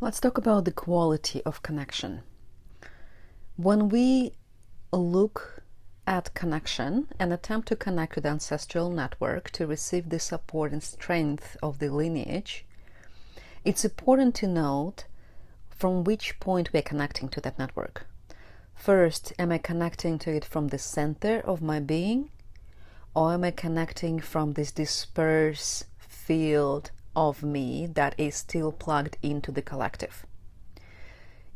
Let's talk about the quality of connection. When we look at connection and attempt to connect with the ancestral network to receive the support and strength of the lineage, it's important to note from which point we are connecting to that network. First, am I connecting to it from the center of my being, or am I connecting from this dispersed field of me that is still plugged into the collective?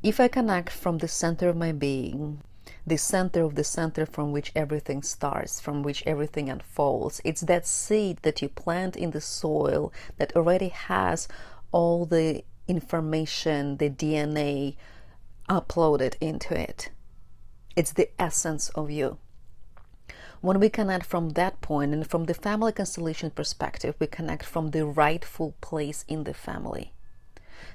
If I connect from the center of my being, the center of the center from which everything starts, from which everything unfolds, it's that seed that you plant in the soil that already has all the information, the DNA uploaded into it. It's the essence of you. When we connect from that point, and from the family constellation perspective, we connect from the rightful place in the family.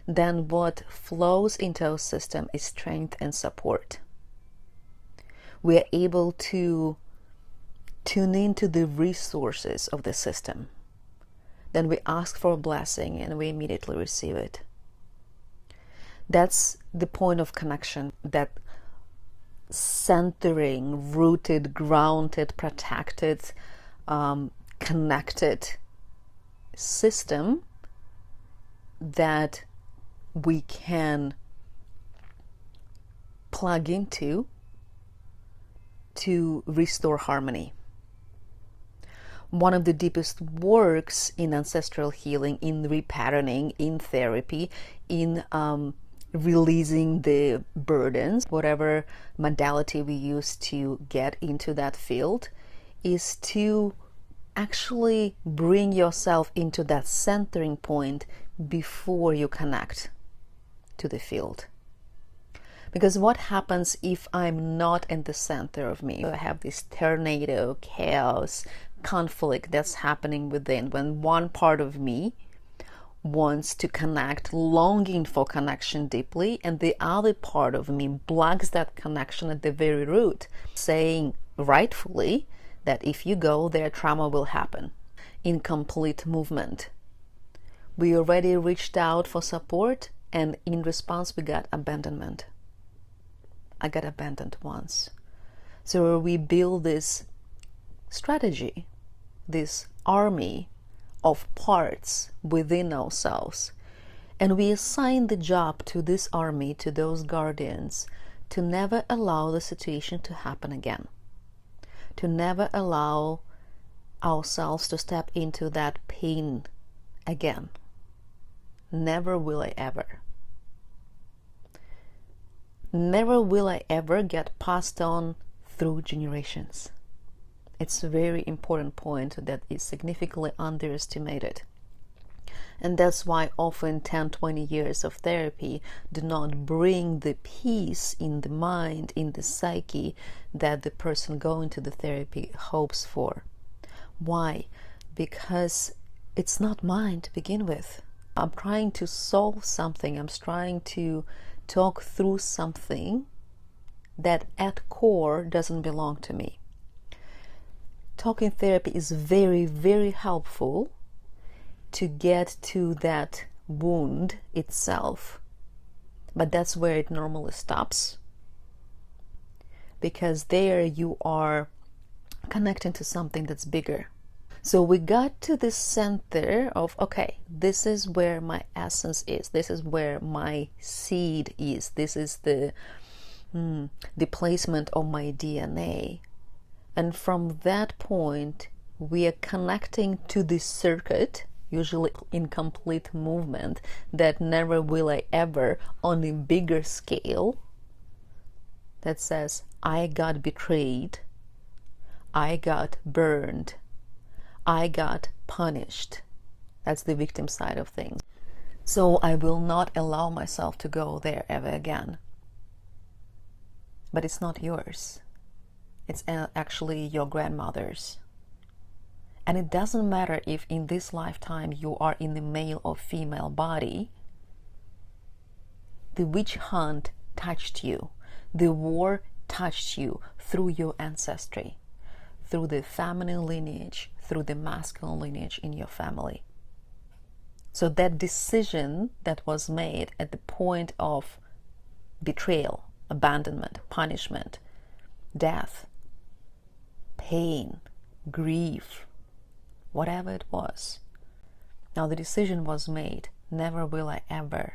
Then what flows into our system is strength and support. We are able to tune into the resources of the system. Then we ask for a blessing and we immediately receive it. That's the point of connection, that centering, rooted, grounded, protected, connected system that we can plug into to restore harmony. One of the deepest works in ancestral healing, in repatterning, in therapy, in releasing the burdens, whatever modality we use to get into that field, is to actually bring yourself into that centering point before you connect to the field. Because what happens if I'm not in the center of me? I have this tornado, chaos, conflict that's happening within, when one part of me wants to connect, longing for connection deeply, and the other part of me blocks that connection at the very root, saying rightfully that if you go there, trauma will happen. Incomplete movement. We already reached out for support, and in response we got abandonment. I got abandoned once. So we build this strategy, this army of parts within ourselves, and we assign the job to this army, to those guardians, to never allow the situation to happen again, to never allow ourselves to step into that pain again. Never will I ever. Never will I ever get passed on through generations. It's a very important point that is significantly underestimated. And that's why often 10-20 years of therapy do not bring the peace in the mind, in the psyche, that the person going to the therapy hopes for. Why? Because it's not mine to begin with. I'm trying to solve something. I'm trying to talk through something that at core doesn't belong to me. Talking therapy is very, very helpful to get to that wound itself. But that's where it normally stops. Because there you are connecting to something that's bigger. So we got to the center of, okay, this is where my essence is. This is where my seed is. This is the placement of my DNA. And from that point, we are connecting to this circuit, usually in complete movement, that never will I ever, on a bigger scale, that says, I got betrayed, I got burned, I got punished. That's the victim side of things. So I will not allow myself to go there ever again. But it's not yours. It's actually your grandmother's. And it doesn't matter if in this lifetime you are in the male or female body. The witch hunt touched you. The war touched you through your ancestry, through the feminine lineage, through the masculine lineage in your family. So that decision that was made at the point of betrayal, abandonment, punishment, death, pain, grief, whatever it was. Now the decision was made, never will I ever.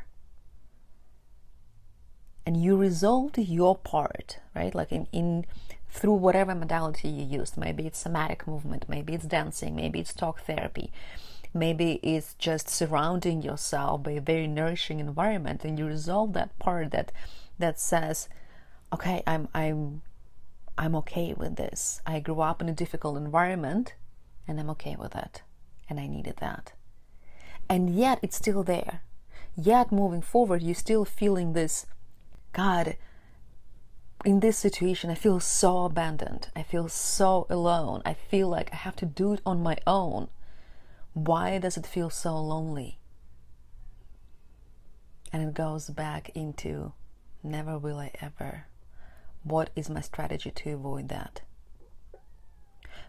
And you resolved your part, right? Like in through whatever modality you used. Maybe it's somatic movement, maybe it's dancing, maybe it's talk therapy, maybe it's just surrounding yourself by a very nourishing environment, and you resolve that part that says, okay, I'm okay with this. I grew up in a difficult environment and I'm okay with it. And I needed that. And yet it's still there. Yet moving forward, you're still feeling this, God, in this situation, I feel so abandoned. I feel so alone. I feel like I have to do it on my own. Why does it feel so lonely? And it goes back into never will I ever. What is my strategy to avoid that?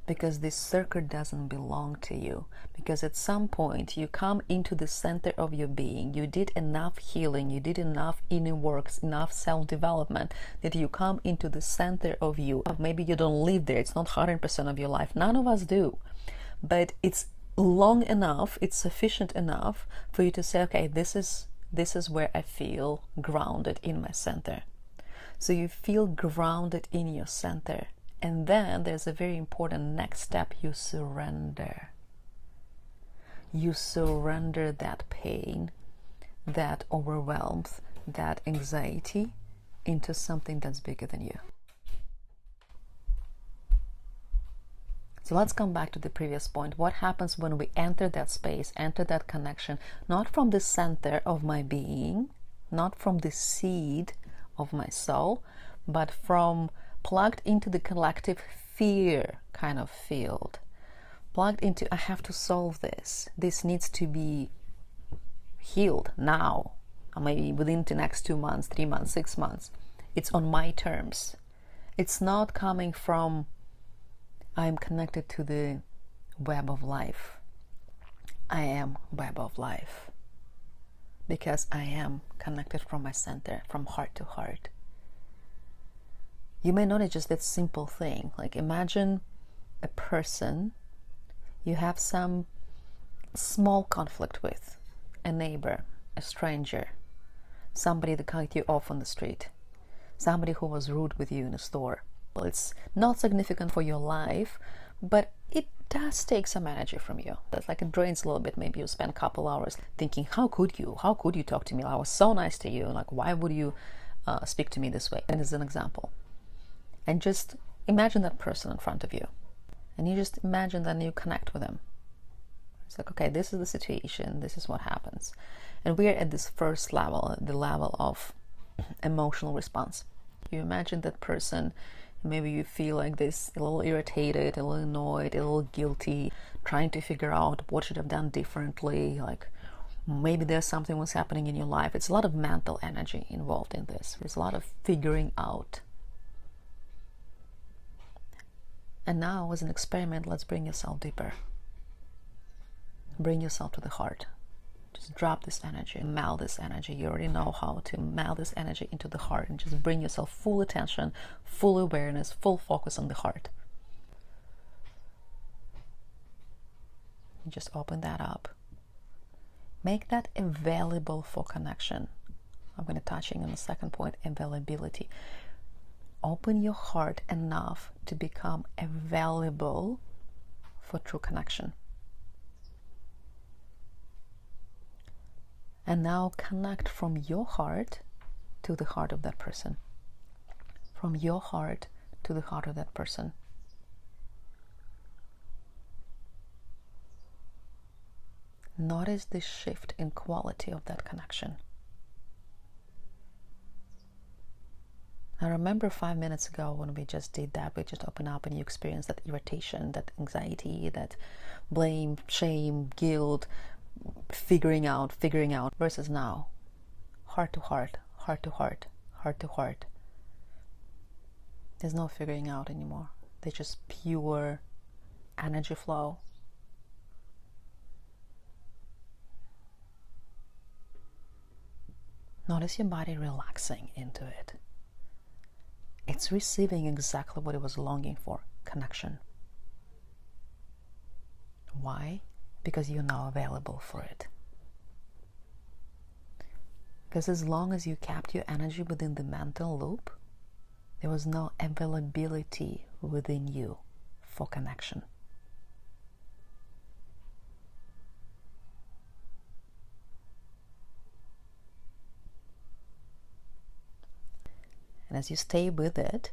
Because this circuit doesn't belong to you. Because at some point you come into the center of your being. You did enough healing, you did enough inner works, enough self-development that you come into the center of you. Maybe you don't live there, it's not 100% of your life. None of us do. But it's long enough, it's sufficient enough for you to say, okay, this is where I feel grounded in my center. So you feel grounded in your center. And then there's a very important next step. You surrender. You surrender that pain, that overwhelms, that anxiety into something that's bigger than you. So let's come back to the previous point. What happens when we enter that space, enter that connection, not from the center of my being, not from the seed of my soul, but from plugged into the collective fear kind of field, plugged into, I have to solve this. This needs to be healed now, or maybe within the next 2 months, 3 months, 6 months. It's on my terms. It's not coming from, I'm connected to the web of life. I am web of life. Because I am connected from my center, from heart to heart. You may notice just that simple thing. Like imagine a person you have some small conflict with, a neighbor, a stranger, somebody that cut you off on the street, somebody who was rude with you in a store. Well, it's not significant for your life, but it does take some energy from you. That's like it drains a little bit. Maybe you spend a couple hours thinking, how could you talk to me? I was so nice to you. Like, why would you speak to me this way? And as an example. And just imagine that person in front of you. And you just imagine that you connect with them. It's like, okay, this is the situation. This is what happens. And we're at this first level, the level of emotional response. You imagine that person, maybe you feel like this, a little irritated, a little annoyed, a little guilty, trying to figure out what should have done differently. Like maybe there's something was happening in your life. It's a lot of mental energy involved in this. There's a lot of figuring out. And now, as an experiment, let's bring yourself deeper. Bring yourself to the heart. Just drop this energy, meld this energy. You already know how to meld this energy into the heart, and just bring yourself full attention, full awareness, full focus on the heart. And just open that up. Make that available for connection. I'm going to touching on the second point, availability. Open your heart enough to become available for true connection. And now connect from your heart to the heart of that person. From your heart to the heart of that person. Notice the shift in quality of that connection. I remember 5 minutes ago when we just did that, we just opened up and you experienced that irritation, that anxiety, that blame, shame, guilt, figuring out, versus now, heart to heart, heart to heart, heart to heart. There's no figuring out anymore. There's just pure energy flow. Notice your body relaxing into it. It's receiving exactly what it was longing for, connection. Why? Because you're now available for it. Because as long as you kept your energy within the mental loop, there was no availability within you for connection. And as you stay with it,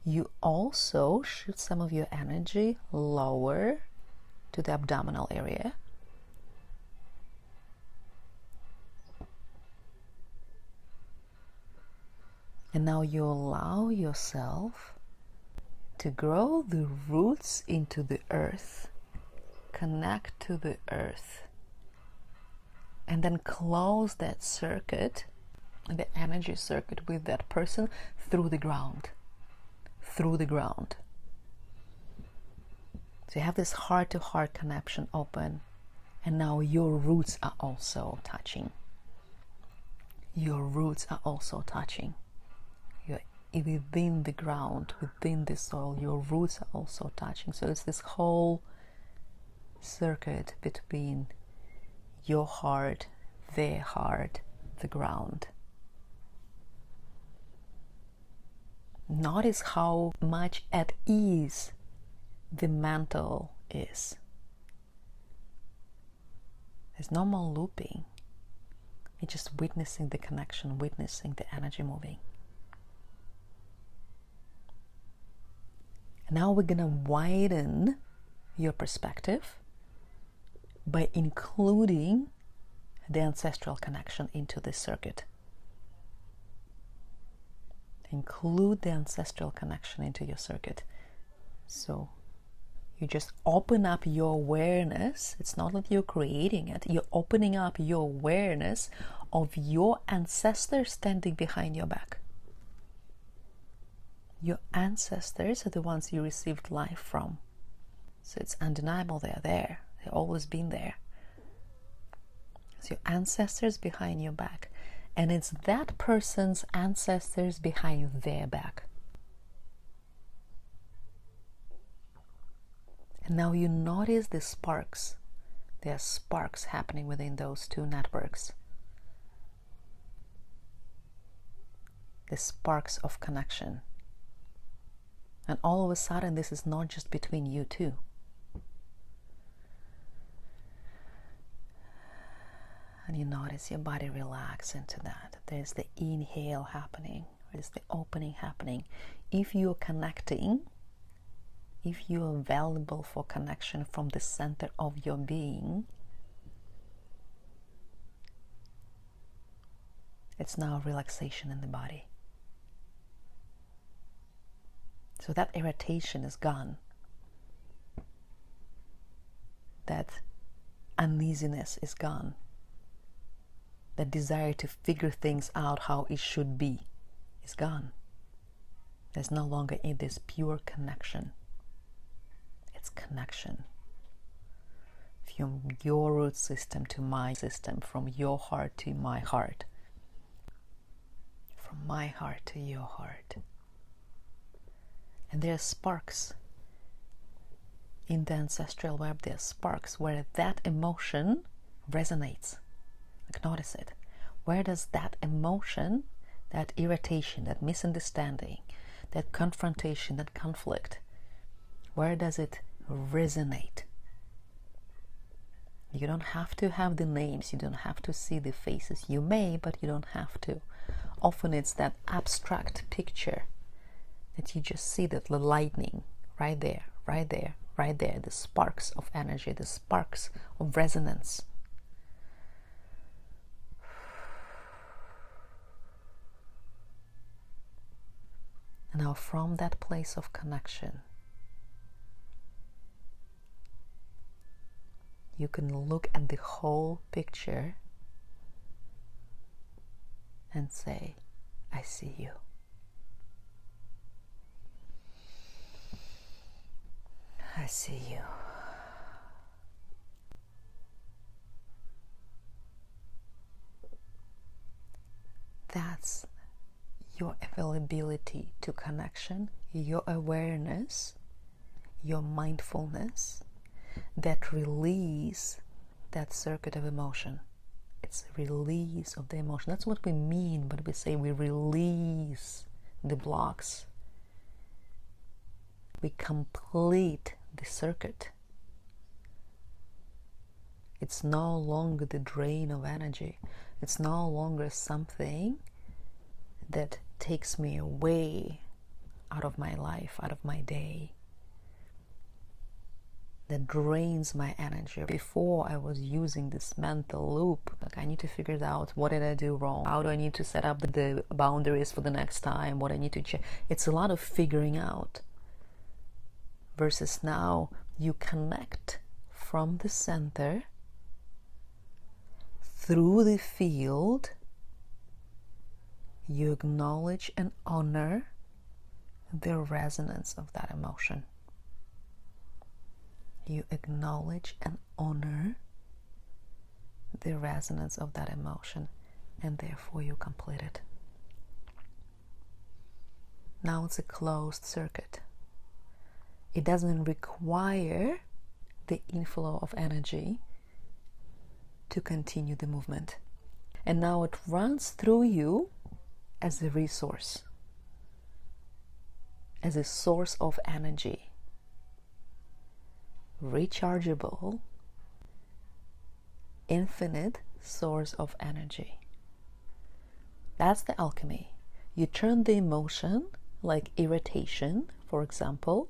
you also shift some of your energy lower to the abdominal area. And now you allow yourself to grow the roots into the earth, connect to the earth, and then close that circuit, the energy circuit with that person through the ground. Through the ground. So you have this heart-to-heart connection open, and now your roots are also touching. Your roots are also touching. You're within the ground, within the soil, your roots are also touching. So it's this whole circuit between your heart, their heart, the ground. Notice how much at ease the mantle is. There's no more looping. You're just witnessing the connection, witnessing the energy moving. And now we're going to widen your perspective by including the ancestral connection into this circuit. Include the ancestral connection into your circuit. So you just open up your awareness. It's not that you're creating it. You're opening up your awareness of your ancestors standing behind your back. Your ancestors are the ones you received life from. So it's undeniable they're there. They've always been there. It's your ancestors behind your back. And it's that person's ancestors behind their back. And now you notice the sparks. There are sparks happening within those two networks. The sparks of connection. And all of a sudden, this is not just between you two. And you notice your body relax into that. There's the inhale happening. There's the opening happening. If you're connecting, if you're available for connection from the center of your being, it's now relaxation in the body. So that irritation is gone. That uneasiness is gone. The desire to figure things out how it should be is gone. There's no longer this pure connection. It's connection. From your root system to my system, from your heart to my heart, from my heart to your heart. And there are sparks in the ancestral web. There are sparks where that emotion resonates. Like, notice it. Where does that emotion, that irritation, that misunderstanding, that confrontation, that conflict, where does it resonate? You don't have to have the names, you don't have to see the faces. You may, but you don't have to. Often it's that abstract picture that you just see, that the lightning right there, right there, right there, the sparks of energy, the sparks of resonance. And now from that place of connection, you can look at the whole picture and say, I see you. I see you. That's your availability to connection, your awareness, your mindfulness that release that circuit of emotion. It's a release of the emotion. That's what we mean when we say we release the blocks. We complete the circuit. It's no longer the drain of energy. It's no longer something that takes me away out of my life, out of my day, that drains my energy. Before, I was using this mental loop, like I need to figure it out. What did I do wrong? How do I need to set up the boundaries for the next time? What I need to check? It's a lot of figuring out. Versus now, you connect from the center through the field. You acknowledge and honor the resonance of that emotion. You acknowledge and honor the resonance of that emotion, and therefore you complete it. Now it's a closed circuit. It doesn't require the inflow of energy to continue the movement. And now it runs through you as a resource, as a source of energy, rechargeable, infinite source of energy. That's the alchemy. You turn the emotion, like irritation, for example,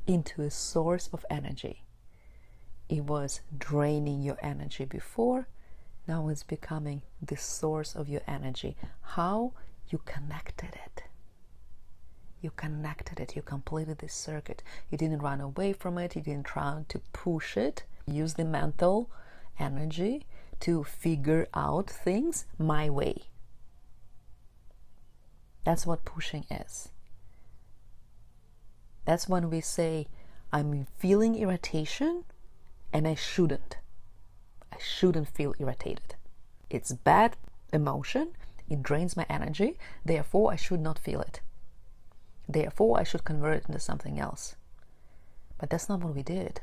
into a source of energy. It was draining your energy before. Now it's becoming the source of your energy. How? You connected it. You connected it. You completed this circuit. You didn't run away from it. You didn't try to push it. Use the mental energy to figure out things my way. That's what pushing is. That's when we say, I'm feeling irritation and I shouldn't. I shouldn't feel irritated. It's bad emotion. It drains my energy. Therefore, I should not feel it. Therefore, I should convert it into something else. But that's not what we did.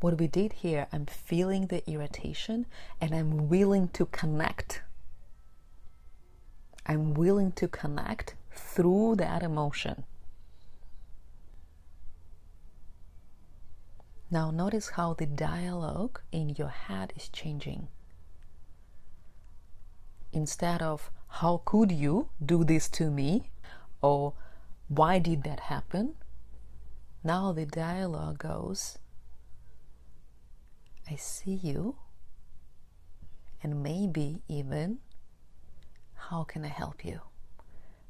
What we did here, I'm feeling the irritation and I'm willing to connect. I'm willing to connect through that emotion. Now notice how the dialogue in your head is changing. Instead of, how could you do this to me? Or, why did that happen? Now the dialogue goes, I see you, and maybe even, how can I help you?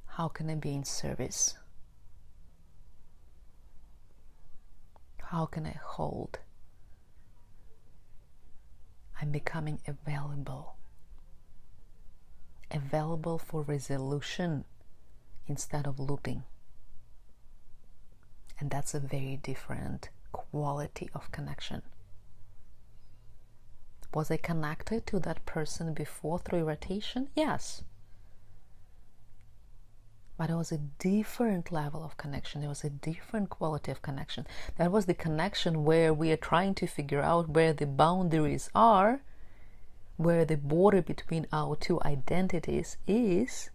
How can I be in service? How can I hold? I'm becoming available. Available for resolution instead of looping. And that's a very different quality of connection. Was I connected to that person before through irritation? Yes. But it was a different level of connection. It was a different quality of connection. That was the connection where we are trying to figure out where the boundaries are, where the border between our two identities is,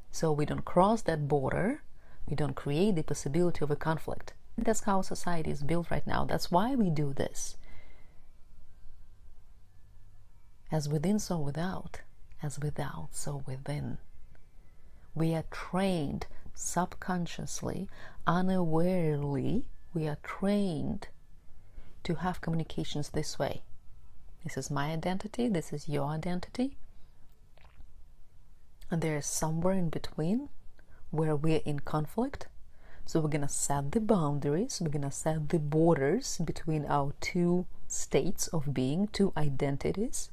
so we don't cross that border, we don't create the possibility of a conflict. That's how society is built right now. That's why we do this. As within, so without. As without, so within. We are trained subconsciously, unawarely, we are trained to have communications this way. This is my identity, this is your identity. And there is somewhere in between where we're in conflict. So we're going to set the boundaries, we're going to set the borders between our two states of being, two identities.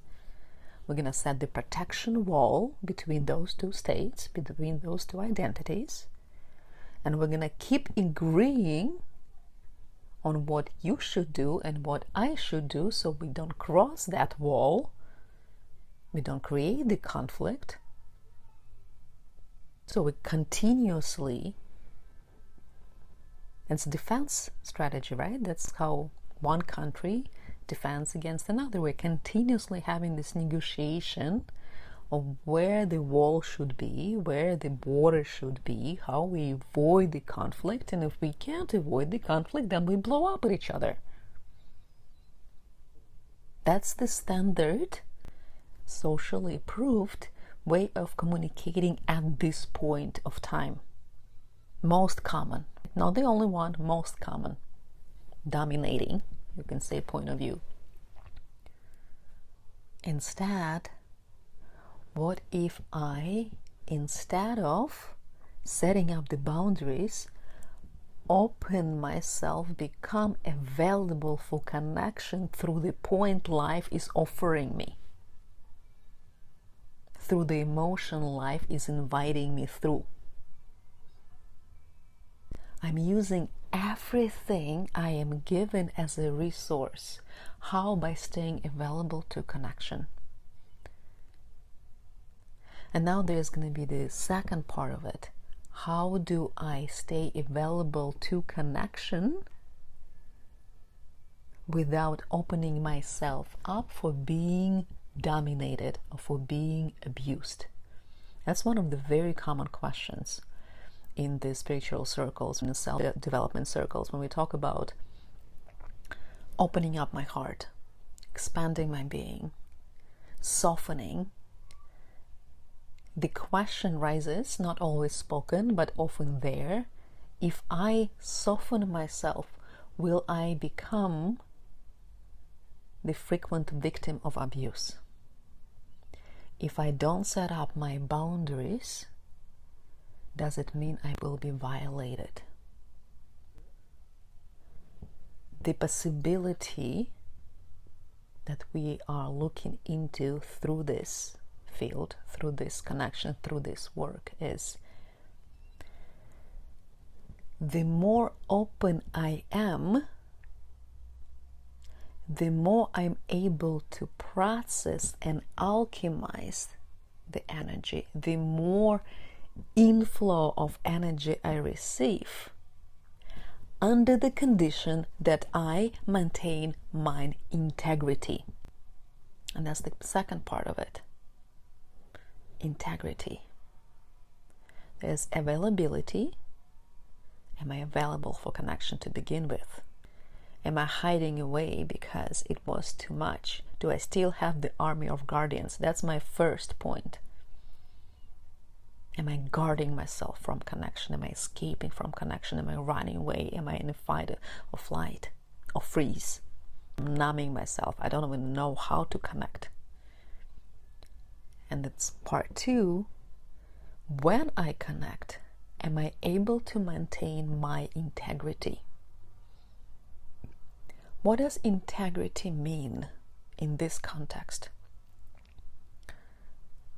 We're going to set the protection wall between those two states, between those two identities. And we're going to keep agreeing on what you should do and what I should do, so we don't cross that wall. We don't create the conflict. So we continuously, it's a defense strategy, right? That's how one country defends against another. We're continuously having this negotiation of where the wall should be, where the border should be, how we avoid the conflict. And if we can't avoid the conflict, then we blow up at each other. That's the standard, socially approved way of communicating at this point of time. Most common, not the only one, most common. Dominating, you can say, point of view. Instead, what if I, instead of setting up the boundaries, open myself, become available for connection through the point life is offering me, through the emotion life is inviting me through. I'm using everything I am given as a resource. How? By staying available to connection. And now there's going to be the second part of it. How do I stay available to connection without opening myself up for being dominated or for being abused? That's one of the very common questions in the spiritual circles, in the self-development circles, when we talk about opening up my heart, expanding my being, softening. The question rises, not always spoken, but often there. If I soften myself, will I become the frequent victim of abuse? If I don't set up my boundaries, does it mean I will be violated? The possibility that we are looking into through this field, through this connection, through this work is, the more open I am, the more I'm able to process and alchemize the energy, the more inflow of energy I receive, under the condition that I maintain my integrity. And that's the second part of it. Integrity. There's availability. Am I available for connection to begin with? Am I hiding away because it was too much? Do I still have the army of guardians? That's my first point. Am I guarding myself from connection? Am I escaping from connection? Am I running away? Am I in a fight or flight or freeze? I'm numbing myself. I don't even know how to connect. And that's part two. When I connect, am I able to maintain my integrity? What does integrity mean in this context?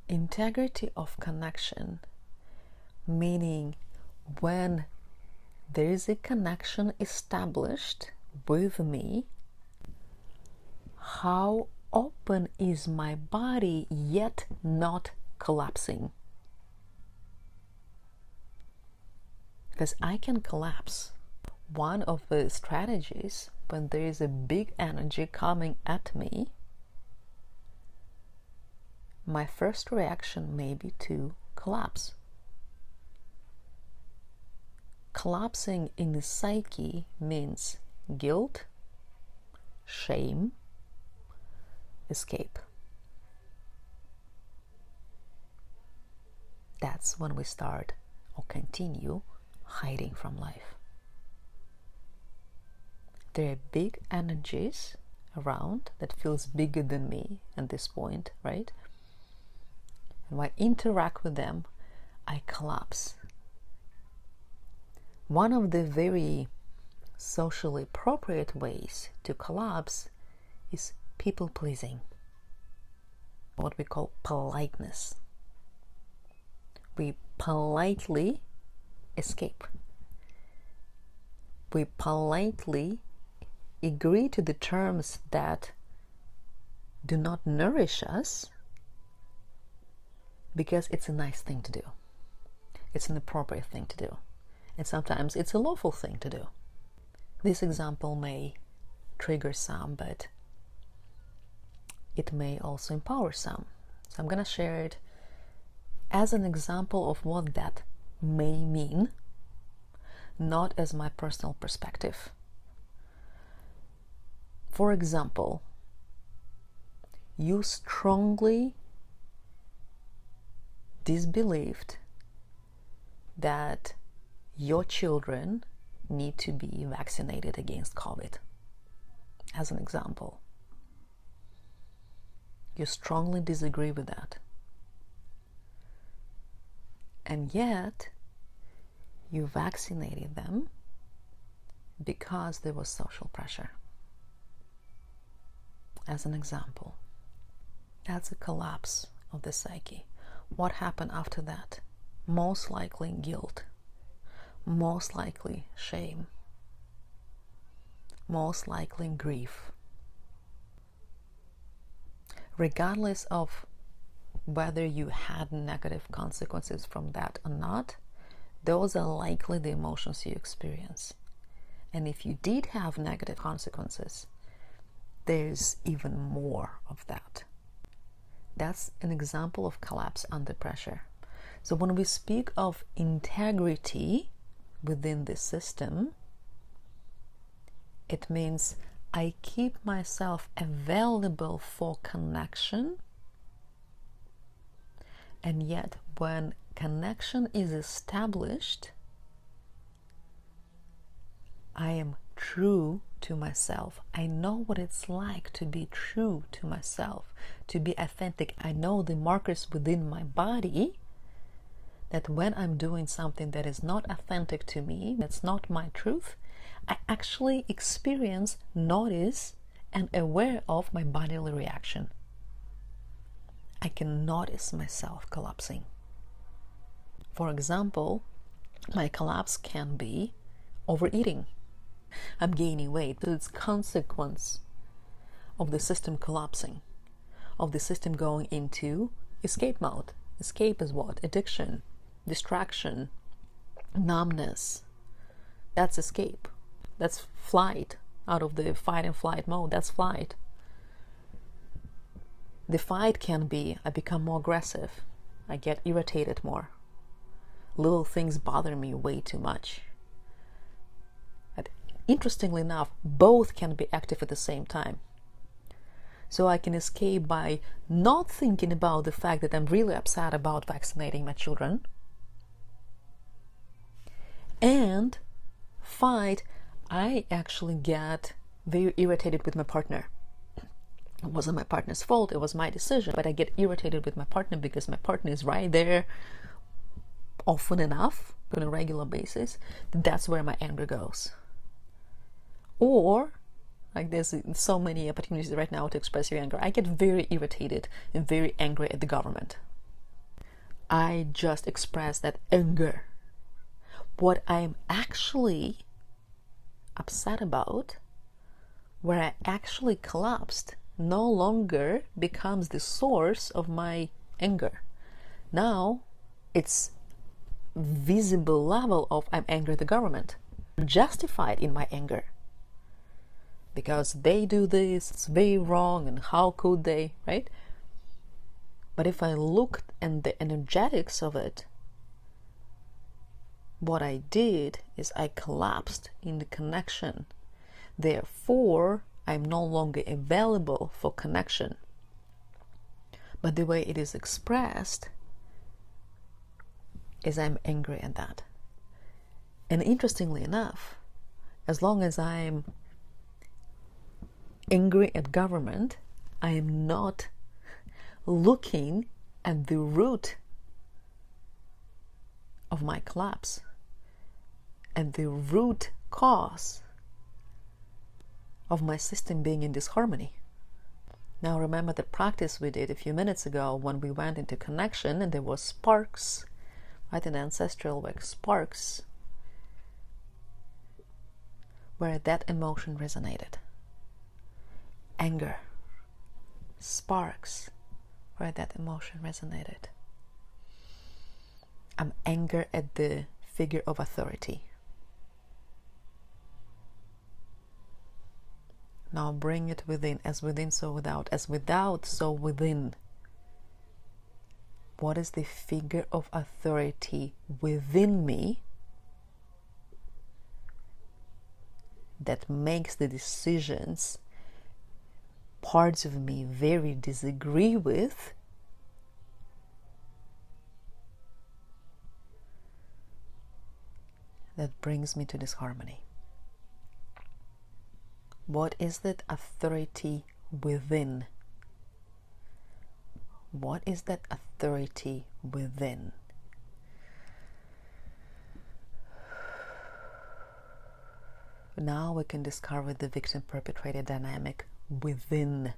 Integrity of connection, meaning when there is a connection established with me, how open is my body yet not collapsing? Because I can collapse. One of the strategies when there is a big energy coming at me, my first reaction may be to collapse. Collapsing in the psyche means guilt, shame, escape. That's when we start or continue hiding from life. There are big energies around that feels bigger than me at this point, right? And when I interact with them, I collapse. One of the very socially appropriate ways to collapse is people pleasing, what we call politeness. We politely escape. We politely agree to the terms that do not nourish us because it's a nice thing to do. it's an appropriate thing to do. And sometimes it's a lawful thing to do. This example may trigger some, but it may also empower some. So I'm going to share it as an example of what that may mean, not as my personal perspective. For example, you strongly disbelieved that your children need to be vaccinated against COVID, as an example. You strongly disagree with that. And yet, you vaccinated them because there was social pressure. As an example, that's a collapse of the psyche. What happened after that? Most likely guilt, most likely shame, most likely grief. Regardless of whether you had negative consequences from that or not, those are likely the emotions you experience. And if you did have negative consequences, there's even more of that. That's an example of collapse under pressure. So when we speak of integrity within the system, it means I keep myself available for connection, and yet when connection is established, I am true to myself. I know what it's like to be true to myself, to be authentic. I know the markers within my body that when I'm doing something that is not authentic to me, that's not my truth, I actually experience, notice, and aware of my bodily reaction. I can notice myself collapsing. For example, my collapse can be overeating. I'm gaining weight. It's a consequence of the system collapsing, of the system going into escape mode. Escape is what? Addiction, distraction, numbness. That's escape. That's flight, out of the fight and flight mode. That's flight. The fight can be, I become more aggressive. I get irritated more. Little things bother me way too much. And interestingly enough, both can be active at the same time. So I can escape by not thinking about the fact that I'm really upset about vaccinating my children, and fight, I actually get very irritated with my partner. It wasn't my partner's fault, it was my decision, but I get irritated with my partner because my partner is right there often enough on a regular basis. That's where my anger goes. Or, like, there's so many opportunities right now to express your anger. I get very irritated and very angry at the government. I just express that anger. What I am actually upset about, where I actually collapsed, no longer becomes the source of my anger. Now it's visible level of I'm angry at the government. I'm justified in my anger because they do this, it's very wrong, and how could they, right? But if I look at the energetics of it, what I did is I collapsed in the connection. Therefore, I'm no longer available for connection. But the way it is expressed is I'm angry at that. And interestingly enough, as long as I'm angry at government, I am not looking at the root of my collapse and the root cause of my system being in disharmony. Now remember the practice we did a few minutes ago when we went into connection and there were sparks, right, in Ancestral work, sparks where that emotion resonated. Anger, sparks where that emotion resonated. I'm angry at the figure of authority. Now bring it within, as within, so without, as without, so within. What is the figure of authority within me that makes the decisions parts of me very disagree with, that brings me to disharmony? What is that authority within? What is that authority within? Now we can discover the victim-perpetrator dynamic within.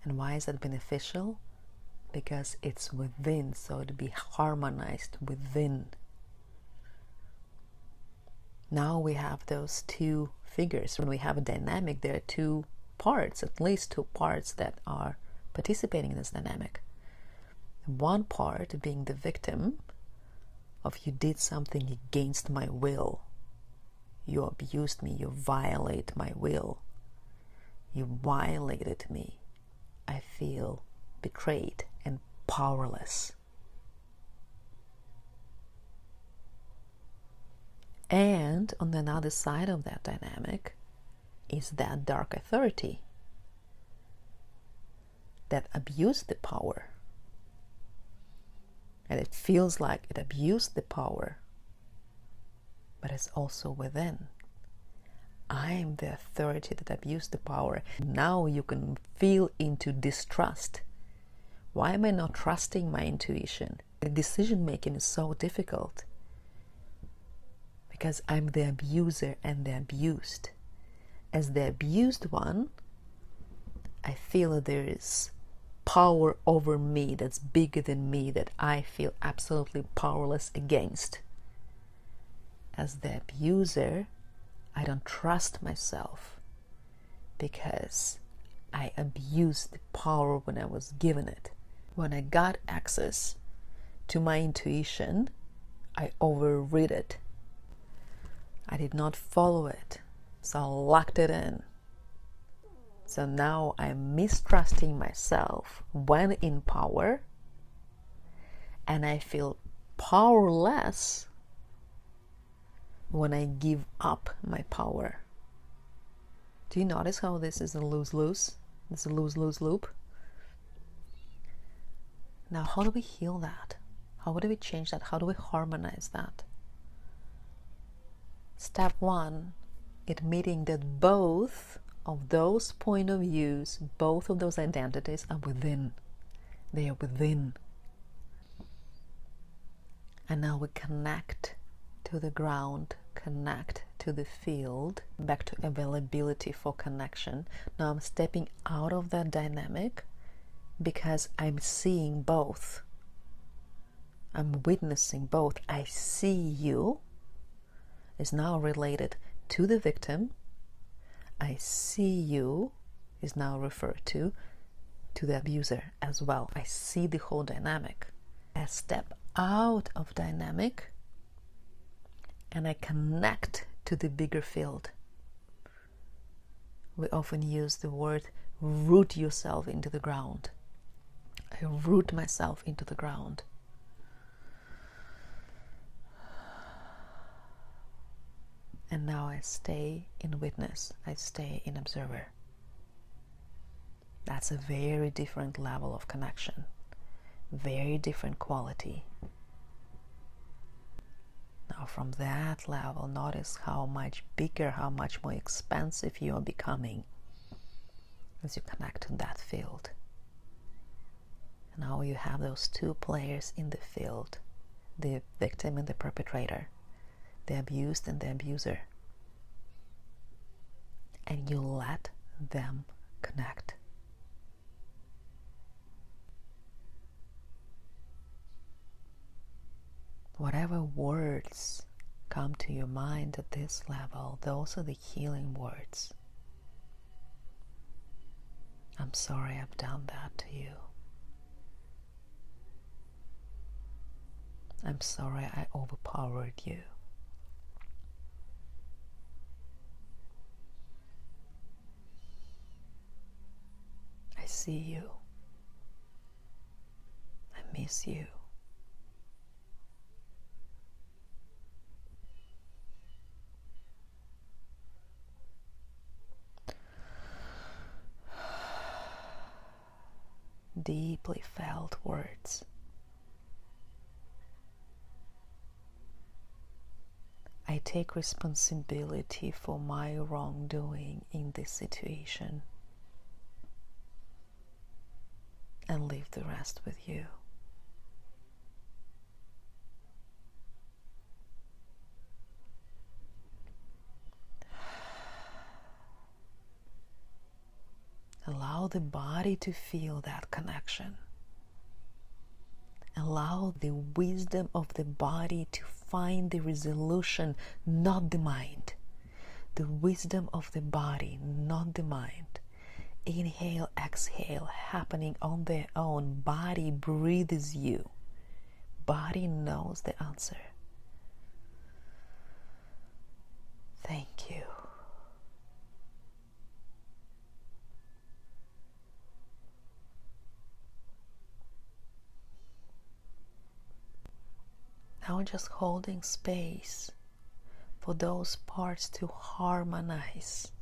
And why is that beneficial? Because it's within, so to be harmonized within. Now we have those two figures. When we have a dynamic, there are two parts, at least two parts that are participating in this dynamic. One part being the victim of you did something against my will. You abused me, you violate my will. You violated me. I feel betrayed and powerless. And on the other side of that dynamic is that dark authority that abused the power. And it feels like it abused the power, but it's also within. I'm the authority that abused the power. Now you can feel into distrust. Why am I not trusting my intuition? The decision making is so difficult. Because I'm the abuser and the abused. As the abused one, I feel that there is power over me that's bigger than me, that I feel absolutely powerless against. As the abuser, I don't trust myself because I abused the power when I was given it. When I got access to my intuition, I overrid it. I did not follow it, so I locked it in. So now I'm mistrusting myself when in power, and I feel powerless when I give up my power. Do you notice how this is a lose-lose? It's a lose-lose loop. Now, how do we heal that? How do we change that? How do we harmonize that? Step one, admitting that both of those point of views, both of those identities are within. They are within. And now we connect to the ground, connect to the field, back to availability for connection. Now I'm stepping out of that dynamic because I'm seeing both. I'm witnessing both. I see you is now related to the victim. I see you is now referred to the abuser as well. I see the whole dynamic. I step out of dynamic and I connect to the bigger field. We often use the word root yourself into the ground. I root myself into the ground. And now I stay in witness. I stay in observer. That's a very different level of connection. Very different quality. Now from that level, notice how much bigger, how much more expansive you are becoming as you connect to that field. And now you have those two players in the field, the victim and the perpetrator, the abused and the abuser. And you let them connect. Whatever words come to your mind at this level, those are the healing words. I'm sorry I've done that to you. I'm sorry I overpowered you. I see you. I miss you. Deeply felt words. I take responsibility for my wrongdoing in this situation and leave the rest with you. Allow the body to feel that connection. Allow the wisdom of the body to find the resolution, not the mind. The wisdom of the body, not the mind. Inhale, exhale, happening on their own. Body breathes you. Body knows the answer. Thank you. Now just holding space for those parts to harmonize.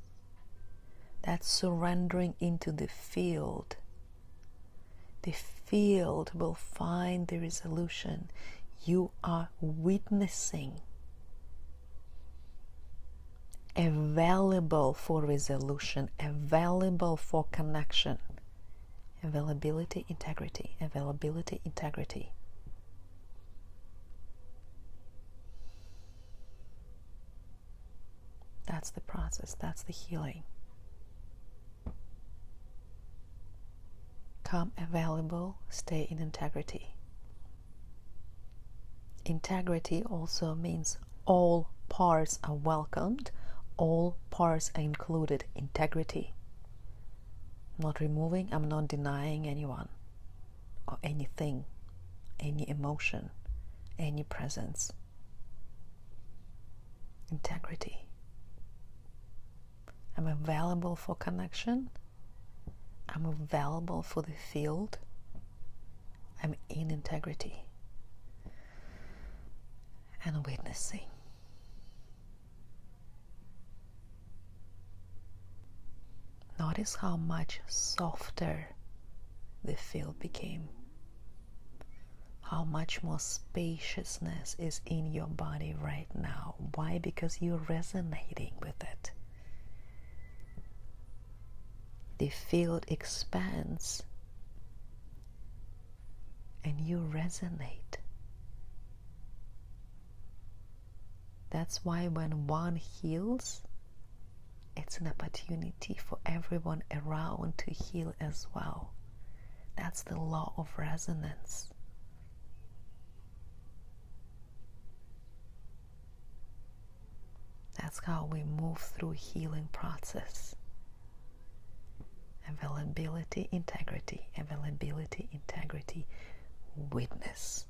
That's surrendering into the field. The field will find the resolution. You are witnessing, available for resolution, available for connection. Availability, integrity, availability, integrity. That's the process, that's the healing. Come available, stay in integrity. Integrity also means all parts are welcomed, all parts are included. Integrity. I'm not removing, I'm not denying anyone or anything, any emotion, any presence. Integrity. I'm available for connection. I'm available for the field. I'm in integrity and witnessing. Notice how much softer the field became. How much more spaciousness is in your body right now. Why? Because you're resonating with it. The field expands and you resonate. That's why when one heals, it's an opportunity for everyone around to heal as well. That's the law of resonance. That's how we move through healing process. Availability, integrity, availability, integrity, witness.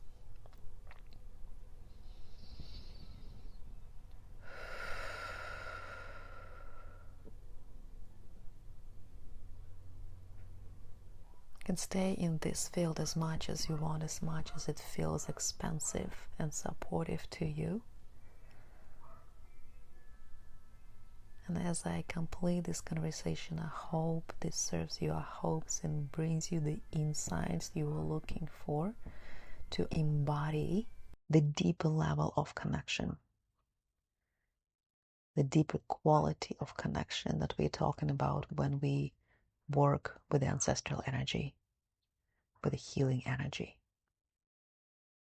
You can stay in this field as much as you want, as much as it feels expansive and supportive to you. And as I complete this conversation, I hope this serves your hopes and brings you the insights you were looking for to embody the deeper level of connection, the deeper quality of connection that we're talking about when we work with the ancestral energy, with the healing energy.